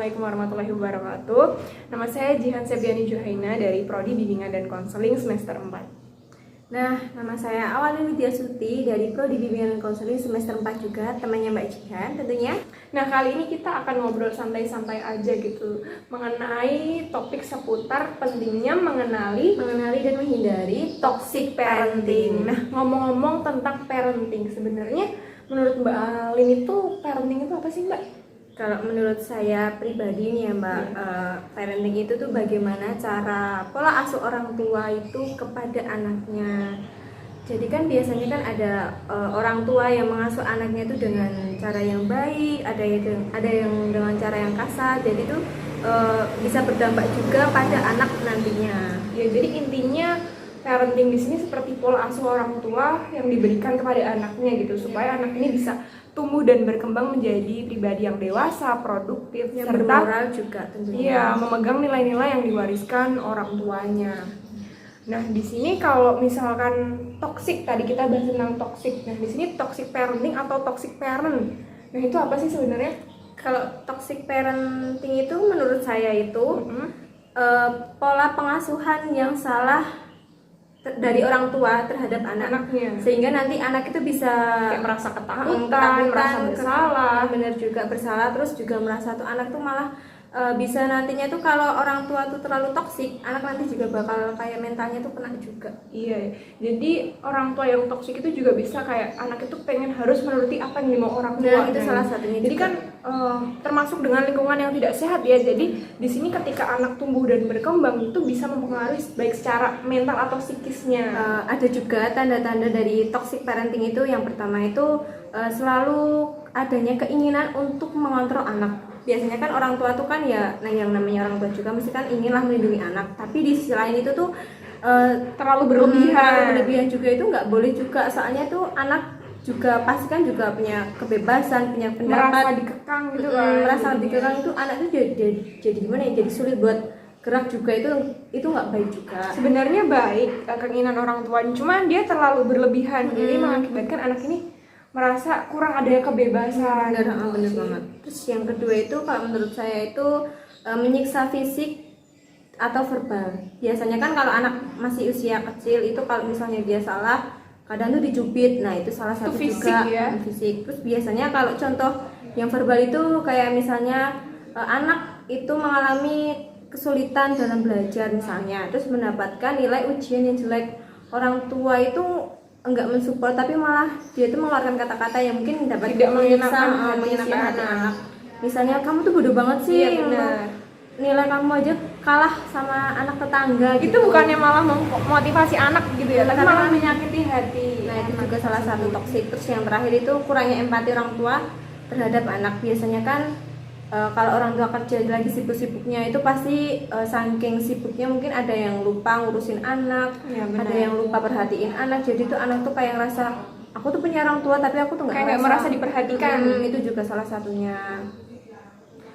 Assalamualaikum warahmatullahi wabarakatuh. Nama saya Jihan Sebiani Juhaina dari Prodi Bimbingan dan Konseling semester 4. Nah, nama saya Awalin Widya Suti dari Prodi Bimbingan dan Konseling semester 4 juga, temannya Mbak Jihan tentunya. Nah, kali ini kita akan ngobrol santai-santai aja gitu mengenai topik seputar pentingnya mengenali Dan menghindari toxic parenting. Nah, ngomong-ngomong tentang parenting, sebenarnya menurut Mbak Alin itu parenting itu apa sih, Mbak? Kalau menurut saya pribadi nih ya Mbak, parenting itu tuh bagaimana cara pola asuh orang tua itu kepada anaknya. Jadi kan biasanya kan ada orang tua yang mengasuh anaknya itu dengan cara yang baik, ada yang dengan cara yang kasar. Jadi itu bisa berdampak juga pada anak nantinya. Ya, jadi intinya parenting di sini seperti pola asuh orang tua yang diberikan kepada anaknya gitu, supaya anak ini bisa tumbuh dan berkembang menjadi pribadi yang dewasa, produktif, Yang serta bermoral juga tentunya. iya, memegang nilai-nilai yang diwariskan orang tuanya. Nah, di sini kalau misalkan toxic, tadi kita bahas tentang toxic. Nah, di sini toxic parenting atau toxic parent. Nah, itu apa sih sebenarnya? Kalau toxic parenting itu menurut saya itu pola pengasuhan yang salah dari orang tua terhadap Anaknya. sehingga nanti anak itu bisa Kayak merasa ketakutan, merasa bersalah. benar juga bersalah, terus juga merasa tuh anak tuh malah bisa nantinya tuh kalau orang tua tuh terlalu toksik, anak nanti juga bakal kayak mentalnya tuh kena juga. Iya, jadi orang tua yang toksik itu juga bisa kayak anak itu pengen harus menuruti apa yang dimau orang tua. Nah, itu salah satunya. Jadi juga kan termasuk dengan lingkungan yang tidak sehat ya. Jadi di sini ketika anak tumbuh dan berkembang itu bisa mempengaruhi baik secara mental atau psikisnya. ada juga tanda-tanda dari toxic parenting itu. Yang pertama itu selalu adanya keinginan untuk mengontrol anak. Biasanya kan orang tua tuh kan ya, nah yang namanya orang tua juga mesti kan inginlah melindungi anak, tapi di sisi lain itu tuh Terlalu berlebihan. berlebihan juga itu nggak boleh juga, soalnya tuh anak juga pasti kan juga punya kebebasan, punya pendapat, Merasa dikekang gitu kan. merasa dikekang itu anak tuh jadi gimana ya, jadi sulit buat gerak juga, itu nggak baik juga. Sebenarnya baik keinginan orang tua, cuma dia terlalu berlebihan. Jadi mengakibatkan anak ini merasa kurang adanya kebebasan. Bener banget. Terus yang kedua itu kalau menurut saya itu menyiksa fisik atau verbal. Biasanya kan kalau anak masih usia kecil itu kalau misalnya dia salah kadang tuh dijubit. Nah, itu salah satu fisik juga ya. fisik. Terus biasanya kalau contoh yang verbal itu kayak misalnya anak itu mengalami kesulitan dalam belajar misalnya, terus mendapatkan nilai ujian yang jelek, orang tua itu enggak mensupport tapi malah dia itu mengeluarkan kata-kata yang mungkin dapat Tidak menyenangkan hati anak. Misalnya, kamu tuh bodoh banget sih, Iya, benar. nilai kamu aja kalah sama anak tetangga Itu gitu. bukannya malah memotivasi anak gitu ya, tapi malah menyakiti hati. Nah, itu juga salah satu toksik. Terus yang terakhir itu kurangnya empati orang tua terhadap anak. Biasanya kan kalau orang tua kerja lagi sibuk-sibuknya itu pasti saking sibuknya mungkin ada yang lupa ngurusin anak, Ya, benar. ada yang lupa perhatiin anak. Jadi tuh anak tuh kayak ngerasa aku tuh punya orang tua tapi aku tuh Kayak nggak merasa diperhatikan. Itu juga salah satunya.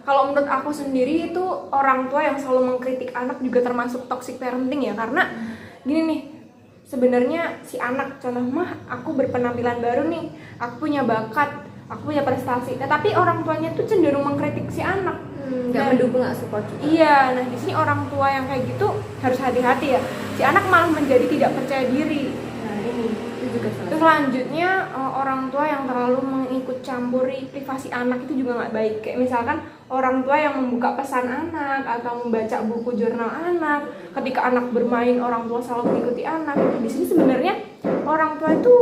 Kalau menurut aku sendiri itu orang tua yang selalu mengkritik anak juga termasuk toxic parenting ya, karena gini nih, sebenarnya si anak contoh, mah aku berpenampilan baru nih, aku punya bakat, aku punya prestasi, tetapi orang tuanya tuh cenderung mengkritik si anak, Nggak Nah, mendukung, nggak support juga. Iya, nah di sini orang tua yang kayak gitu harus hati-hati ya. Si anak malah menjadi tidak percaya diri. Nah, itu juga salah. Terus selanjutnya orang tua yang terlalu mengikut campuri privasi anak itu juga nggak baik. Kayak misalkan orang tua yang membuka pesan anak atau membaca buku jurnal anak. Ketika anak bermain, orang tua selalu mengikuti anak. Di sini sebenarnya orang tua itu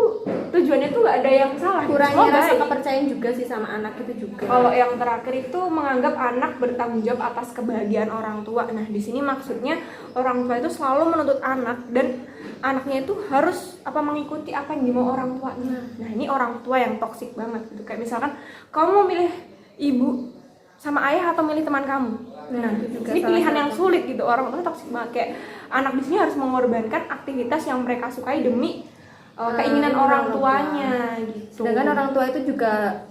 tujuannya tuh nggak ada yang salah. Kurangnya rasa baik. kepercayaan juga sih sama anak itu juga. Kalau yang terakhir itu menganggap anak bertanggung jawab atas kebahagiaan orang tua. Nah, di sini maksudnya orang tua itu selalu menuntut anak dan anaknya itu harus mengikuti apa yang dimau orang tuanya. Nah, ini orang tua yang toksik banget gitu. Kayak misalkan kamu mau milih ibu sama ayah atau milih teman kamu. Nah, itu juga ini salah pilihan satu. yang sulit gitu. Orang tua toksik banget, kayak anak di sini harus mengorbankan aktivitas yang mereka sukai demi keinginan orang tuanya gitu. Sedangkan orang tua itu juga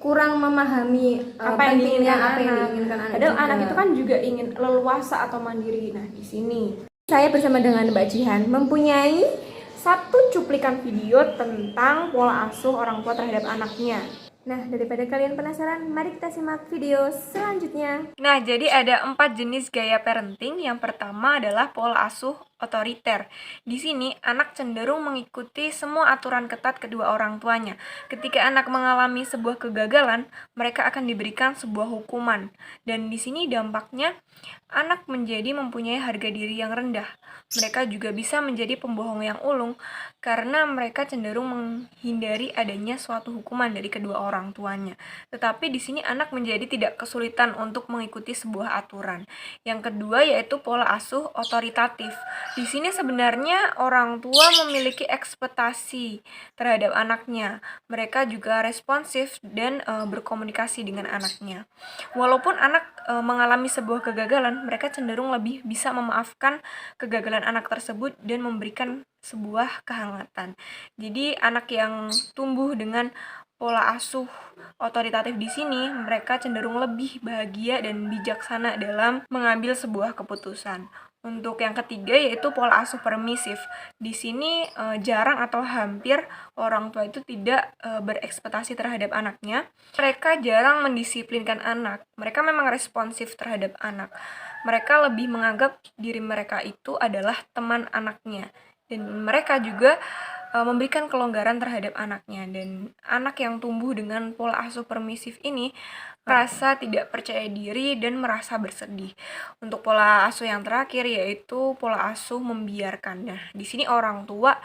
kurang memahami apa yang diinginkan apa yang anak. diinginkan anak. Padahal juga. anak itu kan juga ingin leluasa atau mandiri. Nah, di sini Saya bersama dengan Mbak Jihan mempunyai satu cuplikan video tentang pola asuh orang tua terhadap anaknya. Nah, daripada kalian penasaran, mari kita simak video selanjutnya. Nah, jadi ada 4 jenis gaya parenting. Yang pertama adalah pola asuh otoriter. Di sini, anak cenderung mengikuti semua aturan ketat kedua orang tuanya. Ketika anak mengalami sebuah kegagalan, mereka akan diberikan sebuah hukuman. Dan di sini dampaknya, anak menjadi mempunyai harga diri yang rendah. Mereka juga bisa menjadi pembohong yang ulung karena mereka cenderung menghindari adanya suatu hukuman dari kedua orang tuanya. Tetapi di sini anak menjadi tidak kesulitan untuk mengikuti sebuah aturan. Yang kedua yaitu pola asuh otoritatif. Di sini sebenarnya orang tua memiliki ekspektasi terhadap anaknya. Mereka juga responsif dan berkomunikasi dengan anaknya. Walaupun anak mengalami sebuah kegagalan, mereka cenderung lebih bisa memaafkan kegagalan anak tersebut dan memberikan sebuah kehangatan. Jadi anak yang tumbuh dengan pola asuh otoritatif di sini, mereka cenderung lebih bahagia dan bijaksana dalam mengambil sebuah keputusan. Untuk yang ketiga yaitu pola asuh permisif. Di sini jarang atau hampir orang tua itu tidak berekspektasi terhadap anaknya. Mereka jarang mendisiplinkan anak. Mereka memang responsif terhadap anak. Mereka lebih menganggap diri mereka itu adalah teman anaknya. Dan mereka juga memberikan kelonggaran terhadap anaknya. Dan anak yang tumbuh dengan pola asuh permisif ini merasa tidak percaya diri dan merasa bersedih. Untuk pola asuh yang terakhir yaitu pola asuh membiarkan. Nah, di sini orang tua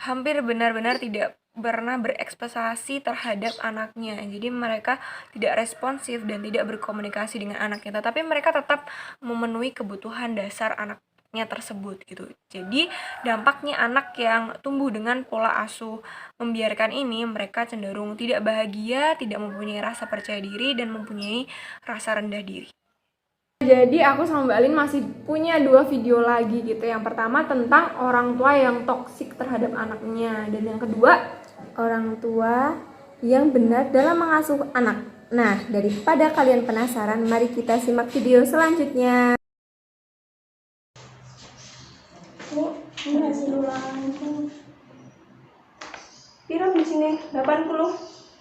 hampir benar-benar tidak pernah berekspektasi terhadap anaknya. Jadi mereka tidak responsif dan tidak berkomunikasi dengan anaknya, tetapi mereka tetap memenuhi kebutuhan dasar anaknya tersebut gitu. Jadi dampaknya anak yang tumbuh dengan pola asuh membiarkan ini, mereka cenderung tidak bahagia, tidak mempunyai rasa percaya diri dan mempunyai rasa rendah diri. Jadi aku sama Mbak Alin masih punya 2 video lagi gitu. Yang pertama tentang orang tua yang toksik terhadap anaknya, dan yang kedua Orang tua yang benar dalam mengasuh anak. Nah, daripada kalian penasaran, mari kita simak video selanjutnya. Ini hasil ulanganku. Piro di sini? 80.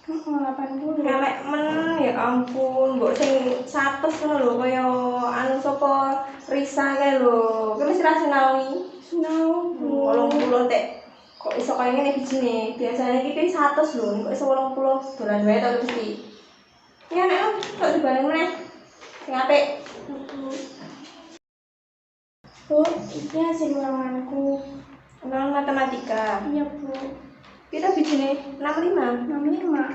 80. Ngelek men ya ampun, mbok sing 100 ngono lho kaya anu sapa Risa kae lho. Ki mesti ra sinawi. Sinau. 80 tek. Kok iso kaya ngene bijine? Biasane iki 100 lho, kok iso 80. Dolan wae to mesti. Ya nek kok dibanding meneh. Sing apik. Bu, ini hasil ulanganku. Ulangan matematika. Iya, Bu. Piro bijine? 65. 65.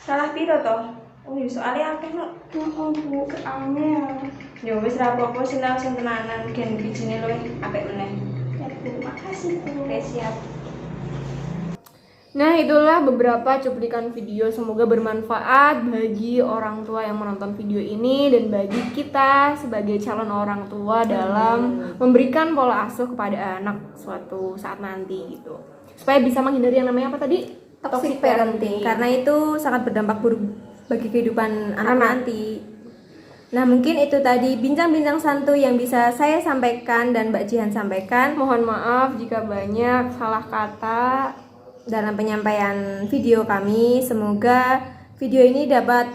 Salah piro toh? Oh, soalnya akeh no. Oh, Bu, keangel. Ya wis ra apa-apa, sinau sing tenanan gen bijine luwih apik meneh. Ya, Bu. Makasih, Bu. Oke, siap. Nah, itulah beberapa cuplikan video, semoga bermanfaat bagi orang tua yang menonton video ini dan bagi kita sebagai calon orang tua dalam memberikan pola asuh kepada anak suatu saat nanti gitu. Supaya bisa menghindari yang namanya apa tadi? Toxic parenting, karena itu sangat berdampak buruk bagi kehidupan anak nanti. Nah, mungkin itu tadi bincang-bincang santuy yang bisa saya sampaikan dan Mbak Jihan sampaikan. Mohon maaf jika banyak salah kata dalam penyampaian video kami. Semoga video ini dapat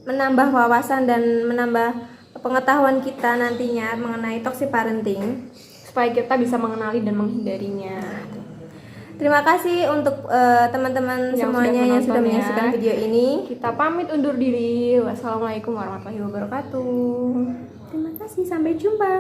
menambah wawasan dan menambah pengetahuan kita nantinya mengenai toxic parenting, supaya kita bisa mengenali dan menghindarinya. Terima kasih untuk teman-teman semuanya yang sudah menyaksikan video ini. Kita pamit undur diri. Wassalamualaikum warahmatullahi wabarakatuh. Terima kasih, sampai jumpa.